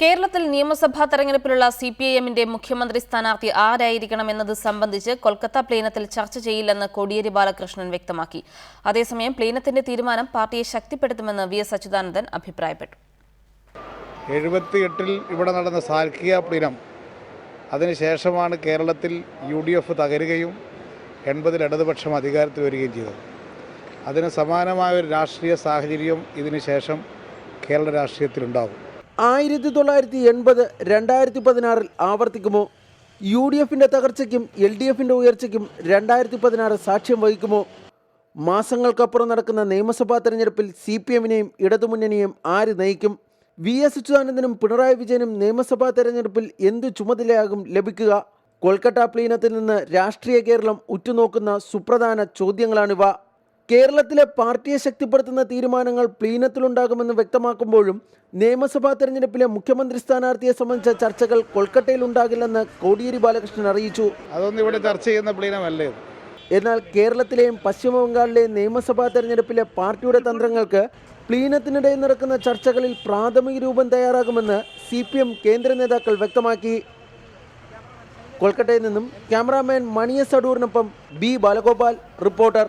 കേരളത്തിൽ നിയമസഭാ തെരഞ്ഞെടുപ്പിലുള്ള സിപിഐഎമ്മിന്റെ മുഖ്യമന്ത്രി സ്ഥാനാർത്ഥി ആരായിരിക്കണമെന്നത് സംബന്ധിച്ച് കൊൽക്കത്ത പ്ലീനത്തിൽ ചർച്ച ചെയ്യില്ലെന്ന് കോടിയേരി ബാലകൃഷ്ണൻ വ്യക്തമാക്കി. അതേസമയം പ്ലീനത്തിന്റെ തീരുമാനം പാർട്ടിയെ ശക്തിപ്പെടുത്തുമെന്ന് വി എസ് അച്യുതാനന്ദൻ അഭിപ്രായപ്പെട്ടു. 78-ൽ ഇവിടെ നടന്ന സാൽക്കിയ പ്ലീനം, അതിനുശേഷമാണ് കേരളത്തിൽ UDF തകരുകയും 80-ൽ ഇടതുപക്ഷം അധികാരത്തിൽ വരികയും ചെയ്തത്. അതിന് സമാനമായ ഒരു രാഷ്ട്രീയ സാഹചര്യം ഇതിനുശേഷം കേരള രാഷ്ട്രീയത്തിലുണ്ടാകും. 1980 2016 ആവർത്തിക്കുമോ? UDFിൻ്റെ തകർച്ചയ്ക്കും LDFിൻ്റെ ഉയർച്ചയ്ക്കും 2016 സാക്ഷ്യം വഹിക്കുമോ? മാസങ്ങൾക്കപ്പുറം നടക്കുന്ന നിയമസഭാ തെരഞ്ഞെടുപ്പിൽ CPMനെയും ഇടതുമുന്നണിയെയും ആര് നയിക്കും? വി എസ് അച്യുതാനന്ദനും പിണറായി വിജയനും നിയമസഭാ തെരഞ്ഞെടുപ്പിൽ എന്തു ചുമതലയാകും ലഭിക്കുക? കൊൽക്കത്ത പ്ലീനത്തിൽ നിന്ന് രാഷ്ട്രീയ കേരളം ഉറ്റുനോക്കുന്ന സുപ്രധാന ചോദ്യങ്ങളാണിവ. കേരളത്തിലെ പാർട്ടിയെ ശക്തിപ്പെടുത്തുന്ന തീരുമാനങ്ങൾ പ്ലീനത്തിലുണ്ടാകുമെന്ന് വ്യക്തമാക്കുമ്പോഴും നിയമസഭാ തെരഞ്ഞെടുപ്പിലെ മുഖ്യമന്ത്രി സ്ഥാനാർത്ഥിയെ സംബന്ധിച്ച ചർച്ചകൾ കൊൽക്കത്തയിൽ ഉണ്ടാകില്ലെന്ന് കോടിയേരി ബാലകൃഷ്ണൻ അറിയിച്ചു. അതൊന്നും ഇവിടെ ചർച്ച ചെയ്യുന്ന പ്ലീനമല്ലേ. എന്നാൽ കേരളത്തിലെയും പശ്ചിമ ബംഗാളിലെയും നിയമസഭാ തെരഞ്ഞെടുപ്പിലെ പാർട്ടിയുടെ തന്ത്രങ്ങൾക്ക് പ്ലീനത്തിനിടയിൽ നടക്കുന്ന ചർച്ചകളിൽ പ്രാഥമിക രൂപം തയ്യാറാകുമെന്ന് CPM കേന്ദ്ര നേതാക്കൾ വ്യക്തമാക്കി. കൊൽക്കത്തയിൽ നിന്നും ക്യാമറാമാൻ മണിയസ് അടൂരിനൊപ്പം B ബാലഗോപാൽ, റിപ്പോർട്ടർ.